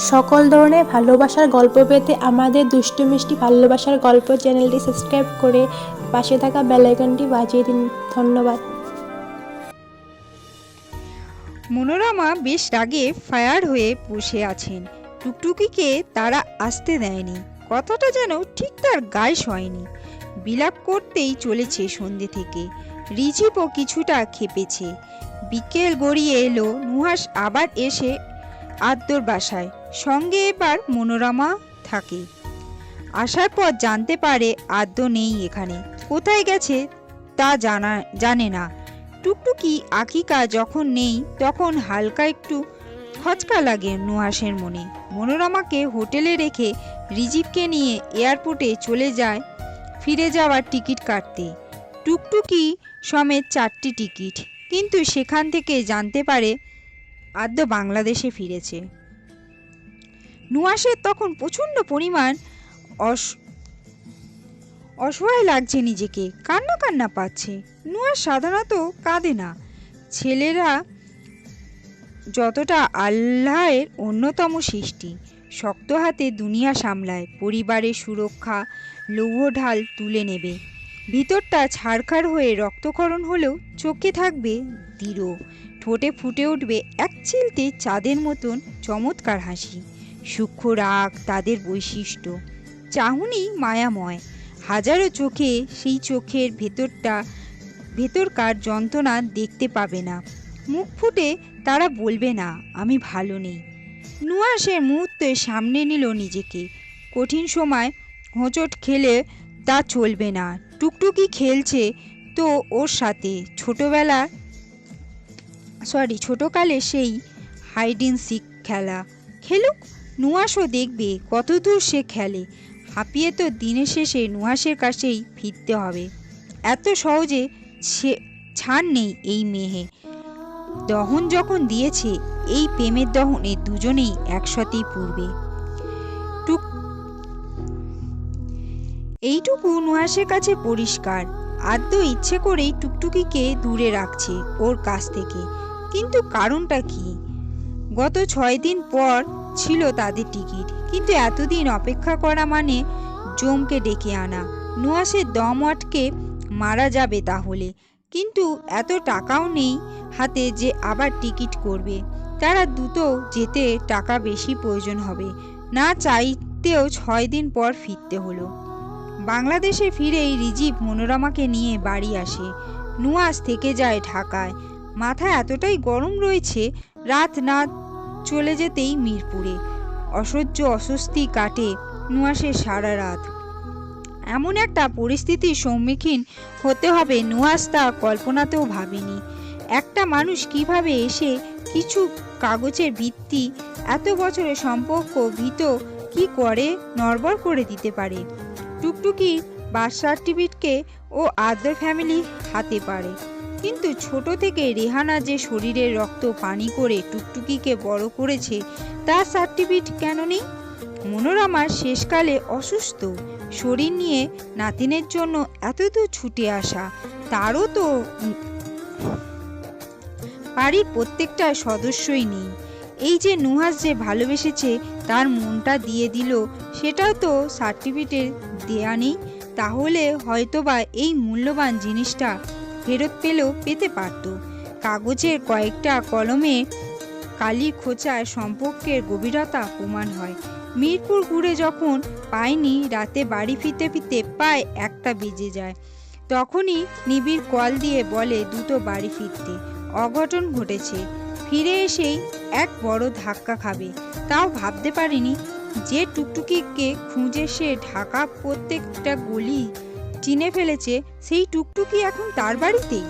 সকল ধরনের ভালোবাসার গল্প পেতে আমাদের দুষ্টু মিষ্টি ভালোবাসার গল্প চ্যানেলটি সাবস্ক্রাইব করে পাশে থাকা বেল আইকনটি বাজিয়ে দিন। ধন্যবাদ। মনোরমা বেশ রাগে ফায়ার হয়ে বসে আছেন। টুকটুকিকে তারা আসতে দেয়নি, কথাটা যেন ঠিক তার গায়ে হয়নি। বিলাপ করতেই চলেছে সন্ধ্যে থেকে। রিজিপও কিছুটা খেপেছে। বিকেল গড়িয়ে এলো। নুহাস আবার এসে আদ্যর বাসায়, সঙ্গে এবার মনোরমা থাকে। আসার পর জানতে পারে আদ্য নেই এখানে, কোথায় গেছে তা জানে না। টুকটুকি আকিকা যখন নেই তখন হালকা একটু খচকা লাগে নুহাসের মনে। মনোরমাকে হোটেলে রেখে রিজিবকে নিয়ে এয়ারপোর্টে চলে যায় ফিরে যাওয়ার টিকিট কাটতে। টুকটুকি সমেত 4টি টিকিট, কিন্তু সেখান থেকে জানতে পারে আদ্য বাংলাদেশে ফিরেছে। নুহাসের তখন প্রচণ্ড পরিমাণ অসহায় লাগছে নিজেকে, কান্না কান্না পাচ্ছে। নুহাস সাধারণত কাঁদে না। ছেলেরা যতটা আল্লাহের অন্যতম সৃষ্টি, শক্ত হাতে দুনিয়া সামলায়, পরিবারের সুরক্ষা লৌহ ঢাল তুলে নেবে। ভিতরটা ছাড়খাড় হয়ে রক্তক্ষরণ হলেও চোখে থাকবে দৃঢ়, ঠোঁটে ফুটে উঠবে এক চিলতে চাঁদের মতন চমৎকার হাসি। সূক্ষ্ম রাগ তাদের বৈশিষ্ট্য, চাহনি মায়াময়। হাজারো চোখে সেই চোখের ভেতরকার যন্ত্রণা দেখতে পাবে না। মুখ ফুটে তারা বলবে না আমি ভালো নেই। নুহাসের মুহূর্তে সামনে নিল নিজেকে। কঠিন সময় হোঁচট খেলে তা চলবে না। টুকটুকি খেলছে তো ওর সাথে, ছোটকালে সেই হাইড অ্যান্ড সিক খেলা খেলুক। নুহাসও দেখবে কতদূর সে খেলে। হাঁপিয়ে তো দিনের শেষে নুহাসের কাছেই ফিরতে হবে। এত সহজে ছাড় নেই এই মেয়ে। দহন যখন দিয়েছে, এই প্রেমের দহনে দুজনেই একসাথেই পড়বে। এইটুকু নুহাসের কাছে পরিষ্কার। আদ্য ইচ্ছে করেই টুকটুকিকে দূরে রাখছে ওর কাছ থেকে, কিন্তু কারণটা কি? গত 6 দিন পর ছিল তাদের টিকিট, কিন্তু এতদিন অপেক্ষা করা মানে জমকে ডেকে আনা। নুহাসের দম আটকে মারা যাবে তাহলে, কিন্তু এত টাকাও নেই হাতে যে আবার টিকিট করবে। তারা দ্রুত যেতে টাকা বেশি প্রয়োজন হবে। না চাইতেও 6 দিন পর ফিরতে হলো। বাংলাদেশে ফিরেই রিজিব মনোরমাকে নিয়ে বাড়ি আসে। নুহাস থেকে যায় ঢাকায়। মাথা এতটাই গরম রয়েছে, রাত না চলে যেতেই মিরপুরে। অসহ্য অস্বস্তি কাটে নুহাসের সারা রাত। এমন একটা পরিস্থিতির সম্মুখীন হতে হবে নুহাস তা কল্পনাতেও ভাবেনি। একটা মানুষ কিভাবে এসে কিছু কাগজের ভিত্তি এত বছরের সম্পর্ক ভীত কি করে নড়বড় করে দিতে পারে। টুকটুকি বার্থ সার্টিফিকেটকে ও আদ্য ফ্যামিলি হাতে পারে, কিন্তু ছোট থেকে রেহানা যে শরীরের রক্ত পানি করে টুকটুকিকে বড় করেছে, তার সার্টিফিকেট কেন নেই? মনোরমার শেষকালে অসুস্থ শরীর নিয়ে নাতিনের জন্য এতদূর ছুটে আসা, তারও তো বাড়ির প্রত্যেকটা সদস্যই নেই। এই যে নুহাস যে ভালোবেসেছে, তার মনটা দিয়ে দিল, সেটাও তো সার্টিফিকেট দেয়া নেই। তাহলে হয়তোবা এই মূল্যবান জিনিসটা ফেরত পেতে পারত। কাগজের কয়েকটা কলমে কালি খোঁচায় সম্পর্কের গভীরতা প্রমাণ হয়। মিরপুর ঘুরে যখন পায়নি, রাতে বাড়ি ফিরতে ফিরতে প্রায় 1টা বেজে যায়। তখনই নিবিড় কল দিয়ে বলে দ্রুত বাড়ি ফিরতে, অঘটন ঘটেছে। ফিরে এসেই এক বড় ধাক্কা খাবে। তাও ভাবতে পারেনি যে টুকটুকিকে খুঁজে সে ঢাকা প্রত্যেকটা গলি চিনে ফেলেছে, সেই টুকটুকি এখন তার বাড়িতেই।